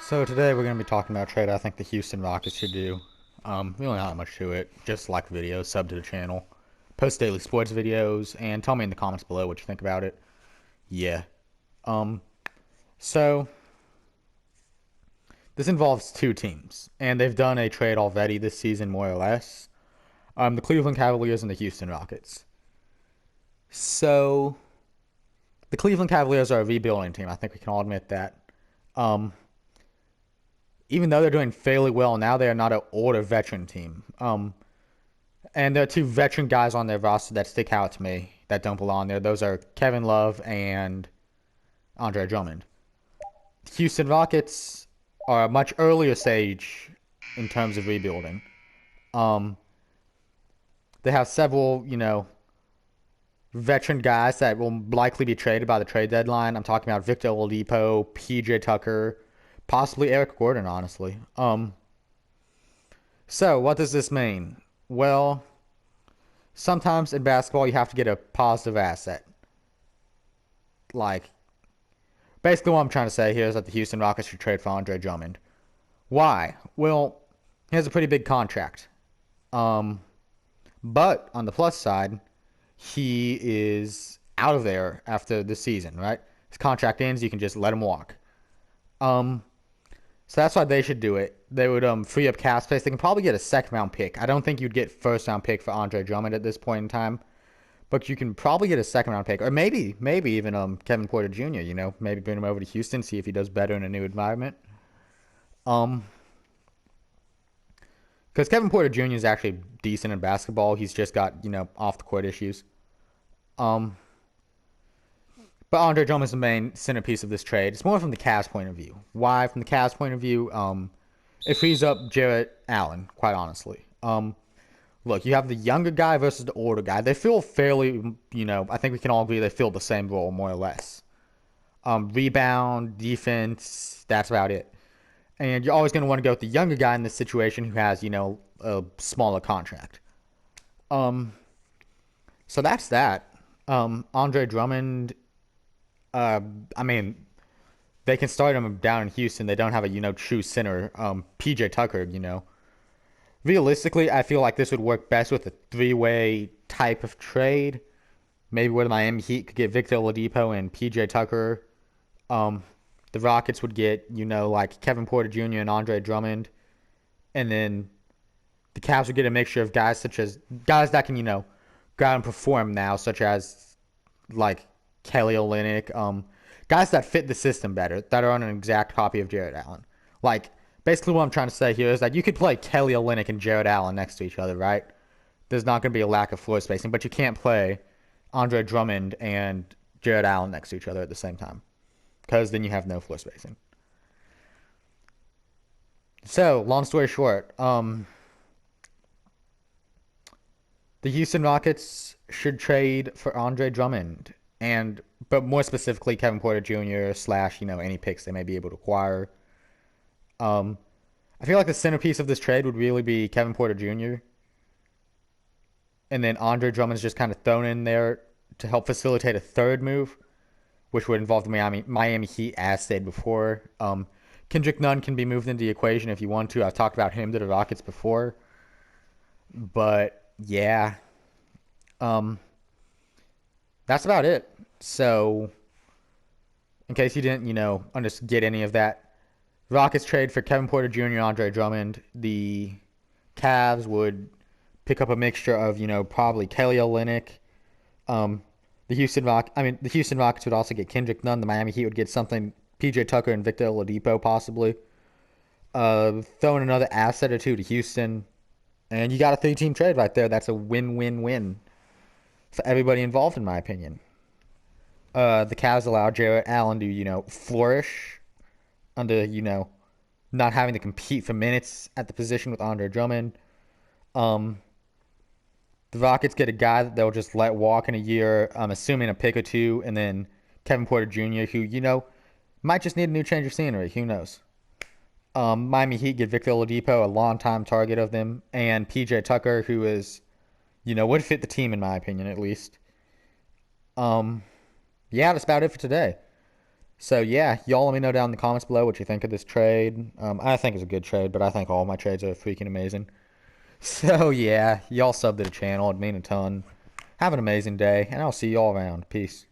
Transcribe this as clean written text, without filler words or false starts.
So today we're going to be talking about a trade I think the Houston Rockets should do. Really not much to it. Just like the video, sub to the channel, post daily sports videos, and tell me in the comments below what you think about it. Yeah. Um. So this involves two teams, and they've done a trade already this season, more or less. The Cleveland Cavaliers and the Houston Rockets. So the Cleveland Cavaliers are a rebuilding team. I think we can all admit that. Um, Even though they're doing fairly well now, they are not an older veteran team. And there are two veteran guys on their roster that stick out to me that don't belong there. Those are Kevin Love and Andre Drummond. The Houston Rockets are a much earlier stage in terms of rebuilding. Um, they have several, veteran guys that will likely be traded by the trade deadline. I'm talking about Victor Oladipo, PJ Tucker, possibly Eric Gordon, honestly. So what does this mean? Well, sometimes in basketball you have to get a positive asset. Like, basically what I'm trying to say here is that the Houston Rockets should trade for Andre Drummond. Why? Well, he has a pretty big contract. Um, but on the plus side, he is out of there after the season, right? His contract ends, you can just let him walk. Um, so that's why they should do it. They would free up cap space. They can probably get a second round pick. I don't think you'd get first round pick for Andre Drummond at this point in time, but you can probably get a second round pick, or maybe even Kevin Porter Jr. Maybe bring him over to Houston, see if he does better in a new environment. Um, because Kevin Porter Jr. is actually decent in basketball. He's just got off the court issues. Um, but Andre Drummond is the main centerpiece of this trade. It's more from the Cavs' point of view. Why? From the Cavs' point of view, it frees up Jarrett Allen, quite honestly. Look, you have the younger guy versus the older guy. They feel fairly, I think we can all agree they fill the same role, more or less. Rebound, defense, that's about it. And you're always going to want to go with the younger guy in this situation who has, a smaller contract. Um, so that's that. Andre Drummond, uh, I mean, they can start him down in Houston. They don't have a, true center. PJ Tucker, Realistically, I feel like this would work best with a three-way type of trade. Maybe where the Miami Heat could get Victor Oladipo and PJ Tucker. Um, the Rockets would get, like Kevin Porter Jr. and Andre Drummond. And then the Cavs would get a mixture of guys such as guys that can, go out and perform now, such as like Kelly Olynyk, guys that fit the system better, that are on an exact copy of Jarrett Allen. Like, basically what I'm trying to say here is that you could play Kelly Olynyk and Jarrett Allen next to each other, right? There's not going to be a lack of floor spacing, but you can't play Andre Drummond and Jarrett Allen next to each other at the same time, because then you have no floor spacing. So, long story short, the Houston Rockets should trade for Andre Drummond, but more specifically Kevin Porter Jr. slash any picks they may be able to acquire. Um, I feel like the centerpiece of this trade would really be Kevin Porter Jr. And then Andre Drummond's just kind of thrown in there to help facilitate a third move, which would involve the Miami Heat, as stated before. Kendrick Nunn can be moved into the equation if you want to. I've talked about him to the Rockets before, but yeah, um, that's about it. So, in case you didn't, get any of that, Rockets trade for Kevin Porter Jr. and Andre Drummond. The Cavs would pick up a mixture of, probably Kelly Olynyk. Um, the Houston Rockets would also get Kendrick Nunn. The Miami Heat would get something PJ Tucker and Victor Oladipo possibly. Throwing another asset or two to Houston, and you got a three-team trade right there. That's a win-win-win for everybody involved, in my opinion. The Cavs allow Jarrett Allen to, flourish under, not having to compete for minutes at the position with Andre Drummond. Um, the Rockets get a guy that they'll just let walk in a year, I'm assuming a pick or two, and then Kevin Porter Jr., who, might just need a new change of scenery. Who knows? Miami Heat get Victor Oladipo, a long-time target of them, and PJ Tucker, who is, would fit the team in my opinion at least. Yeah, that's about it for today. So yeah, y'all let me know down in the comments below what you think of this trade. I think it's a good trade, but I think all my trades are freaking amazing. So yeah, y'all sub to the channel. It'd mean a ton. Have an amazing day, and I'll see y'all around. Peace.